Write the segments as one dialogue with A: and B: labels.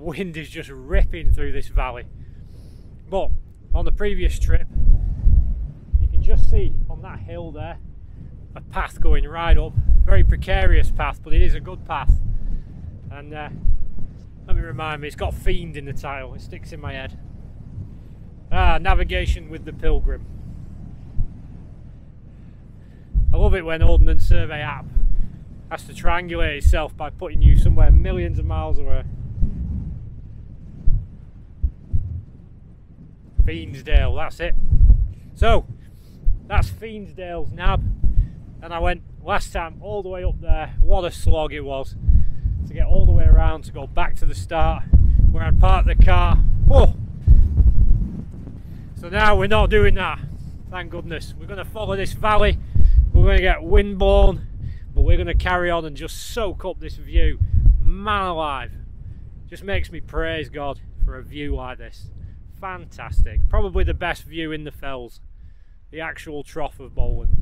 A: wind is just ripping through this valley. But on the previous trip, you can just see on that hill there a path going right up. Very precarious path, but it is a good path. And let me remind me, it's got Fiend in the title, it sticks in my head. Navigation with the Pilgrim. I love it when Ordnance Survey app has to triangulate itself by putting you somewhere millions of miles away. Fiendsdale, that's it. So, that's Fiendsdale's nab. And I went last time all the way up there. What a slog it was to get all the way around to go back to the start where I'd parked the car. Oh. So now we're not doing that, thank goodness. We're going to follow this valley, we're going to get windblown, but we're going to carry on and just soak up this view. Man alive, just makes me praise God for a view like this. Fantastic, probably the best view in the fells, the actual trough of Bowland.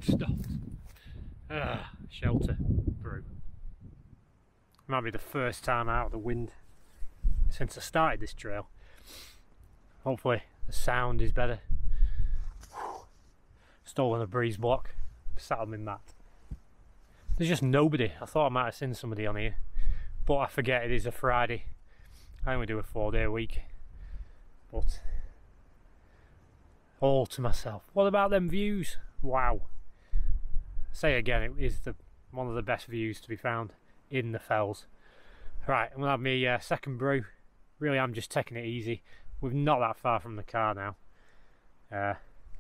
A: Stopped. Shelter brew. Might be the first time out of the wind since I started this trail. Hopefully the sound is better. Stolen a breeze block, sat on my mat. There's just nobody. I thought I might have seen somebody on here, but I forget it is a Friday. I only do a 4-day week, but all to myself. What about them views? Wow. Say again, it is one of the best views to be found in the fells. Right, I'm going to have my second brew. Really, I'm just taking it easy. We're not that far from the car now.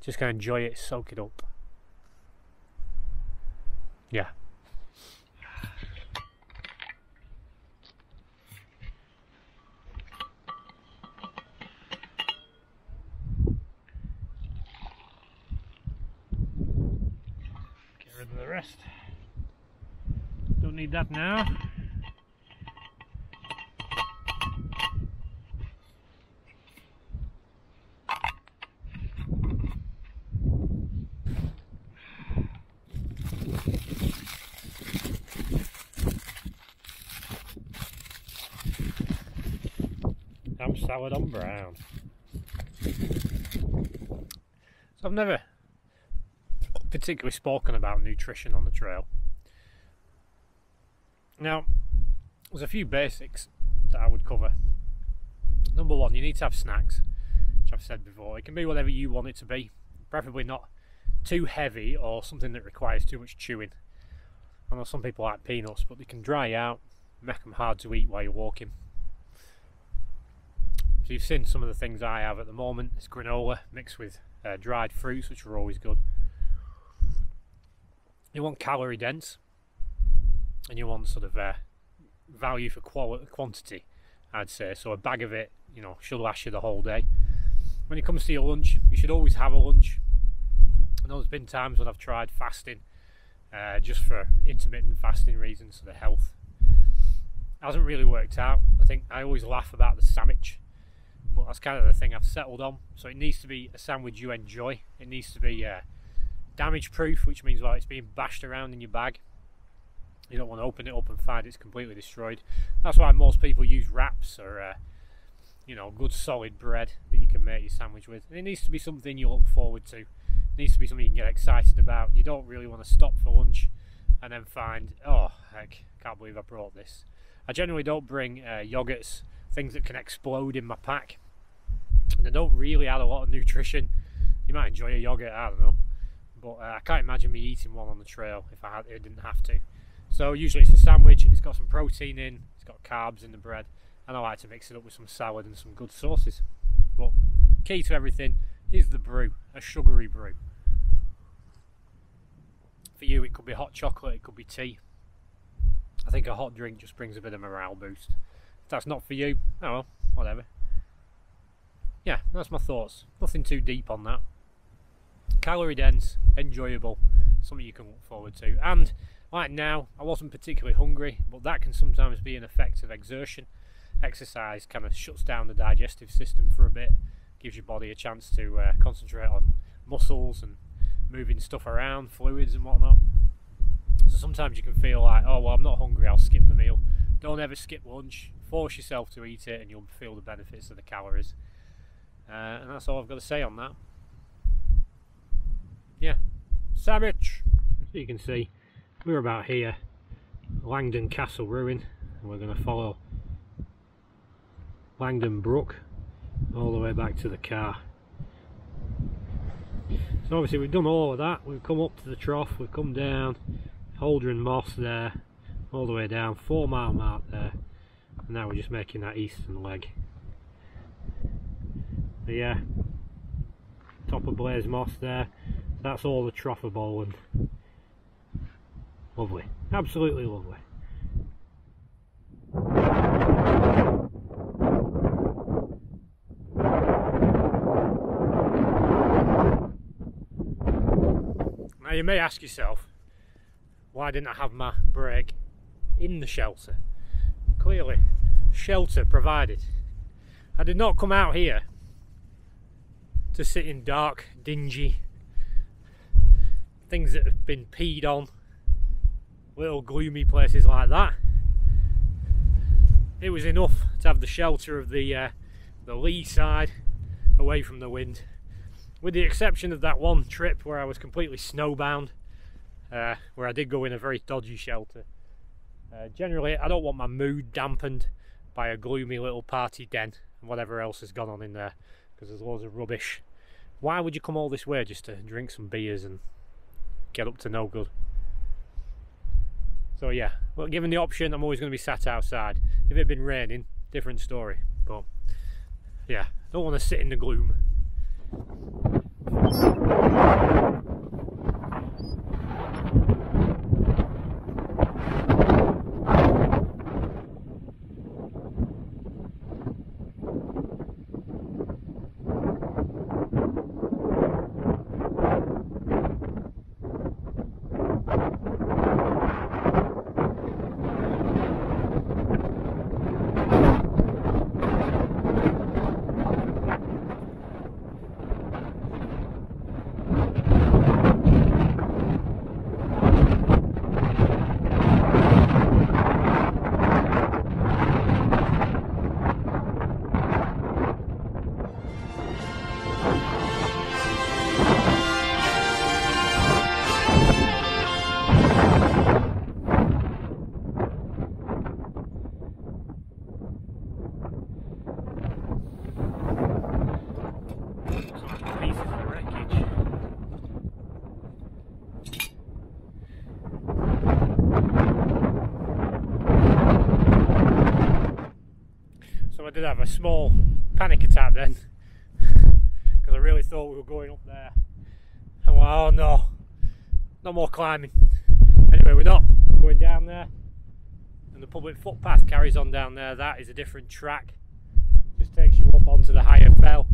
A: Just going to enjoy it, soak it up. Yeah. The rest. Don't need that now. I'm salad on brown. So I've never particularly spoken about nutrition on the trail. Now, there's a few basics that I would cover. Number one, you need to have snacks, which I've said before. It can be whatever you want it to be, preferably not too heavy or something that requires too much chewing. I know some people like peanuts, but they can dry out, make them hard to eat while you're walking. So you've seen some of the things I have at the moment. It's granola mixed with dried fruits, which are always good. You want calorie dense, and you want sort of value for quantity, I'd say. So a bag of it, you know, should last you the whole day. When it comes to your lunch, you should always have a lunch. I know there's been times when I've tried fasting, just for intermittent fasting reasons, for the health. It hasn't really worked out. I think I always laugh about the sandwich, but that's kind of the thing I've settled on. So it needs to be a sandwich you enjoy. It needs to be damage proof, which means it's being bashed around in your bag. You don't want to open it up and find it's completely destroyed. That's why most people use wraps or you know, good solid bread that you can make your sandwich with. And it needs to be something you look forward to. It needs to be something you can get excited about. You don't really want to stop for lunch and then find, oh heck, I can't believe I brought this. I generally don't bring yogurts, things that can explode in my pack, and they don't really add a lot of nutrition. You might enjoy a yogurt, I don't know, but I can't imagine me eating one on the trail if I didn't have to. So usually it's a sandwich, it's got some protein in, it's got carbs in the bread, and I like to mix it up with some salad and some good sauces. But key to everything is the brew, a sugary brew. For you it could be hot chocolate, it could be tea. I think a hot drink just brings a bit of morale boost. If that's not for you, oh well, whatever. Yeah, that's my thoughts. Nothing too deep on that. Calorie dense, enjoyable, something you can look forward to. And like now, I wasn't particularly hungry, but that can sometimes be an effect of exertion. Exercise kind of shuts down the digestive system for a bit, gives your body a chance to concentrate on muscles and moving stuff around, fluids and whatnot. So sometimes you can feel like, oh well, I'm not hungry, I'll skip the meal. Don't ever skip lunch. Force yourself to eat it and you'll feel the benefits of the calories. And that's all I've got to say on that. Yeah, sandwich. So you can see we're about here, Langdon Castle ruin, and we're going to follow Langdon Brook all the way back to the car. So obviously we've done all of that. We've come up to the trough, we've come down Holdren Moss there, all the way down, 4 mile mark there, and now we're just making that eastern leg. But yeah, top of Blaze Moss there, that's all the trough of Bowland. Lovely, absolutely lovely. Now you may ask yourself, why didn't I have my break in the shelter? Clearly, shelter provided. I did not come out here to sit in dark, dingy, things that have been peed on, little gloomy places like that. It was enough to have the shelter of the lee side, away from the wind, with the exception of that one trip where I was completely snowbound, where I did go in a very dodgy shelter. Generally I don't want my mood dampened by a gloomy little party den and whatever else has gone on in there, because there's loads of rubbish. Why would you come all this way just to drink some beers and get up to no good? So yeah, well, given the option, I'm always going to be sat outside. If it had been raining, different story, but yeah, don't want to sit in the gloom. So I did have a small panic attack then, because I really thought we were going up there. And oh no, no more climbing. Anyway, we're not. We're going down there, and the public footpath carries on down there. That is a different track. Just takes you up onto the higher fell,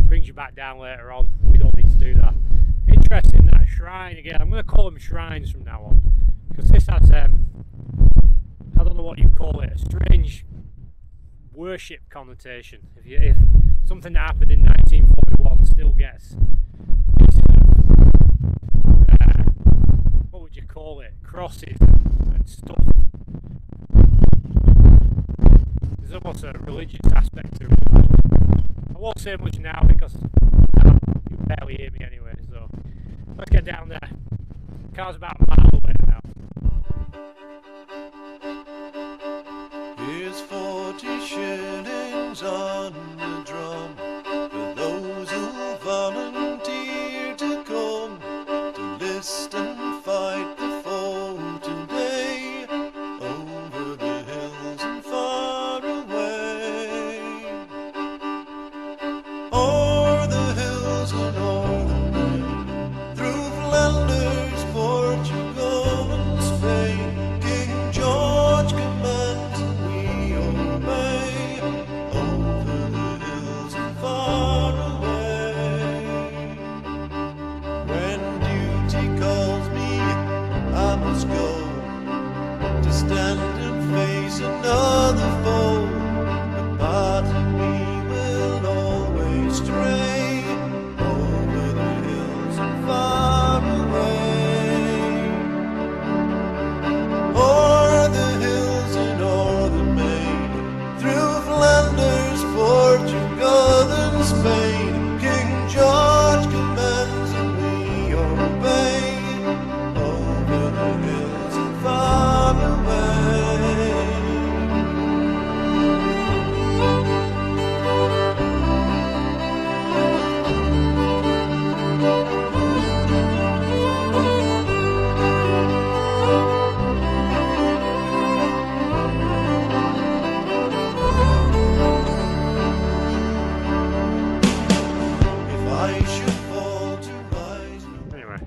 A: brings you back down later on. We don't need to do that. Interesting, that shrine again. I'm going to call them shrines from now on, because this has I don't know what you call it, a strange worship connotation. If something that happened in 1941 still gets what would you call it, crosses and stuff, there's almost a religious aspect to it. I won't say much now because you barely hear me anyway, so let's get down there. The car's about a mile away now.
B: Here's 40 shillings on the drum for those who volunteer to come to list and fight the foe today over the hills and far away. stray over the hills and far away, o'er the hills and o'er the main, through Flanders, Portugal and Spain. King George commands and we obey, over the hills and far away. If I should fall to rise.
A: Anyway,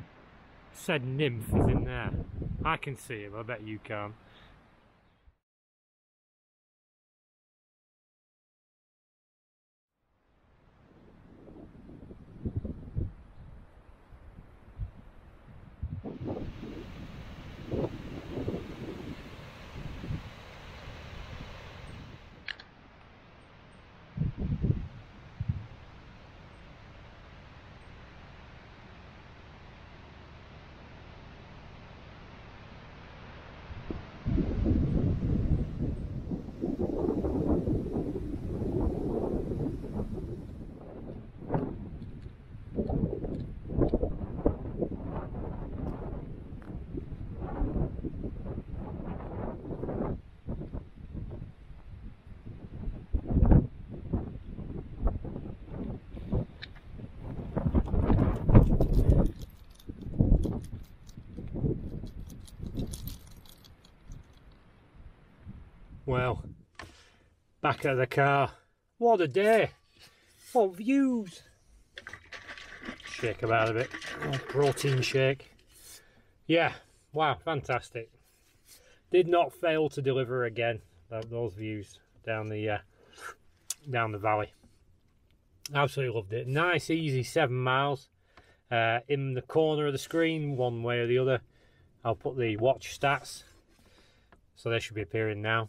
A: said nymph is in there. I can see him, I bet you can. Well, back at the car. What a day! What views! Shake about a bit. Oh, protein shake. Yeah, wow, fantastic. Did not fail to deliver again. Those views down the valley. Absolutely loved it. Nice, easy 7 miles. In the corner of the screen, one way or the other, I'll put the watch stats. So they should be appearing now.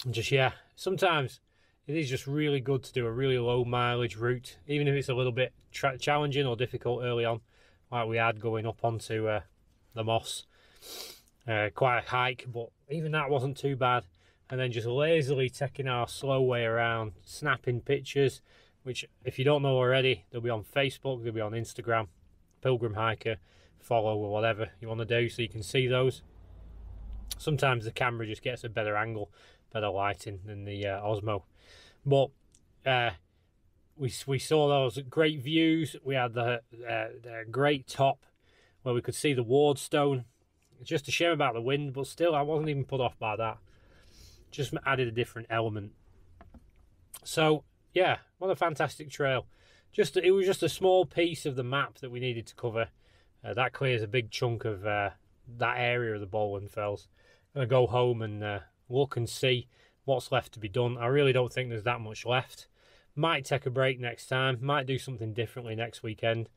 A: And just, yeah, sometimes it is just really good to do a really low mileage route, even if it's a little bit challenging or difficult early on, like we had going up onto the Moss. Quite a hike, but even that wasn't too bad. And then just lazily taking our slow way around, snapping pictures, which if you don't know already, they'll be on Facebook, they'll be on Instagram, Pilgrim Hiker, follow or whatever you want to do so you can see those. Sometimes the camera just gets a better angle, better lighting than the Osmo. But we saw those great views. We had the great top where we could see the Wardstone. It's just a shame about the wind, but still I wasn't even put off by that. Just added a different element. So yeah, what a fantastic trail. It was just a small piece of the map that we needed to cover. That clears a big chunk of that area of the Bowland Fells. I'm going to go home and look and see what's left to be done. I really don't think there's that much left. Might take a break next time. Might do something differently next weekend.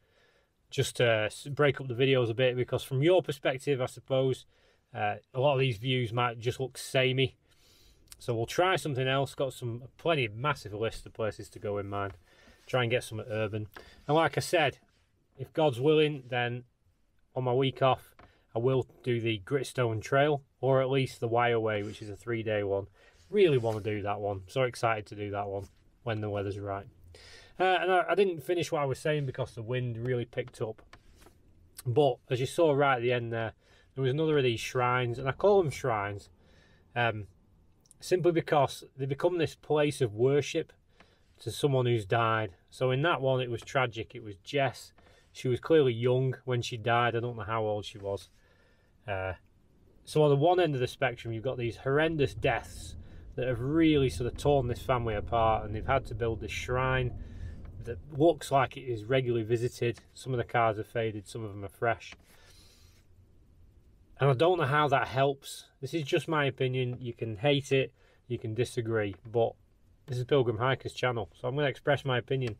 A: Just to break up the videos a bit, because from your perspective, I suppose, a lot of these views might just look samey. So we'll try something else. Got plenty of massive list of places to go in mind. Try and get some urban. And like I said, if God's willing, then on my week off, I will do the Gritstone Trail, or at least the Wire Way, which is a 3-day one. Really want to do that one. So excited to do that one when the weather's right. And I didn't finish what I was saying because the wind really picked up. But as you saw right at the end there was another of these shrines, and I call them shrines simply because they become this place of worship to someone who's died. So in that one, it was tragic. It was Jess. She was clearly young when she died. I don't know how old she was. So on the one end of the spectrum, you've got these horrendous deaths that have really sort of torn this family apart, and they've had to build this shrine that looks like it is regularly visited. Some of the cars are faded, some of them are fresh. And I don't know how that helps. This is just my opinion. You can hate it, you can disagree, but this is Pilgrim Hiker's channel, so I'm going to express my opinion.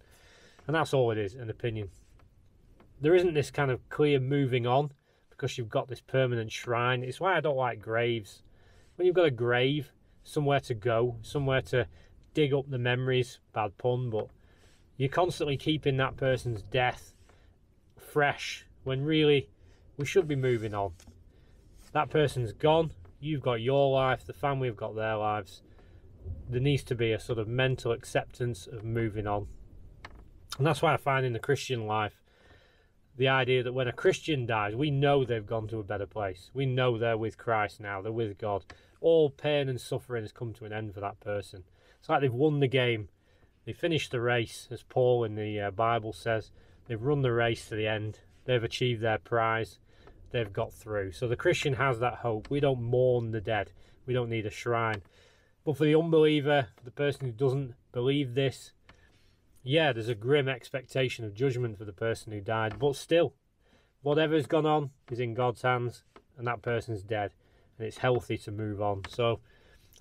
A: And that's all it is, an opinion. There isn't this kind of clear moving on because you've got this permanent shrine. It's why I don't like graves. When you've got a grave, somewhere to go, somewhere to dig up the memories, bad pun, but You're constantly keeping that person's death fresh when really we should be moving on. That person's gone, you've got your life, the family have got their lives. There needs to be a sort of mental acceptance of moving on. And that's why I find in the Christian life, the idea that when a Christian dies, we know they've gone to a better place. We know they're with Christ now, they're with God. All pain and suffering has come to an end for that person. It's like they've won the game. They finished the race, as Paul in the Bible says. They've run the race to the end. They've achieved their prize. They've got through. So the Christian has that hope. We don't mourn the dead. We don't need a shrine. But for the unbeliever, the person who doesn't believe this, yeah, there's a grim expectation of judgment for the person who died. But still, whatever's gone on is in God's hands, and that person's dead. And it's healthy to move on. So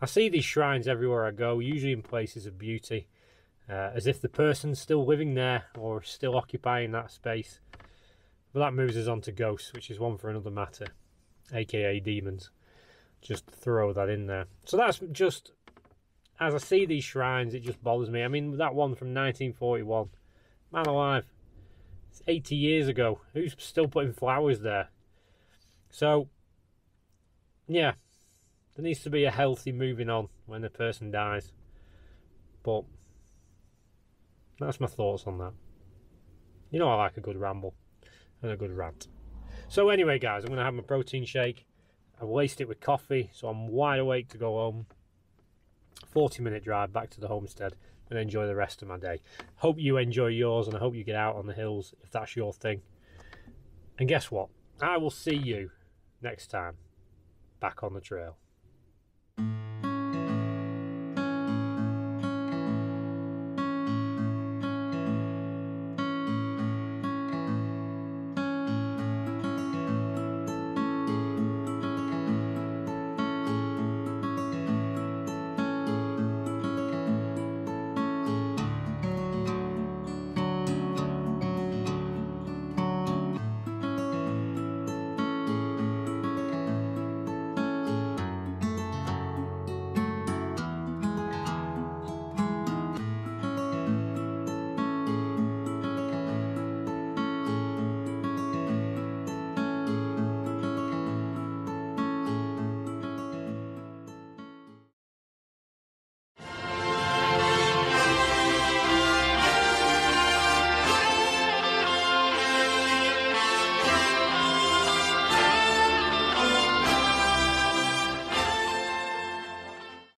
A: I see these shrines everywhere I go, usually in places of beauty, as if the person's still living there or still occupying that space. But that moves us on to ghosts, which is one for another matter, aka demons. Just throw that in there. So that's just, as I see these shrines, it just bothers me. I mean, that one from 1941, man alive, it's 80 years ago. Who's still putting flowers there? So, yeah, there needs to be a healthy moving on when a person dies. But that's my thoughts on that. You know I like a good ramble and a good rant. So anyway, guys, I'm going to have my protein shake. I've laced it with coffee, so I'm wide awake to go home. 40-minute drive back to the homestead and enjoy the rest of my day. Hope you enjoy yours, and I hope you get out on the hills if that's your thing. And guess what? I will see you next time back on the trail.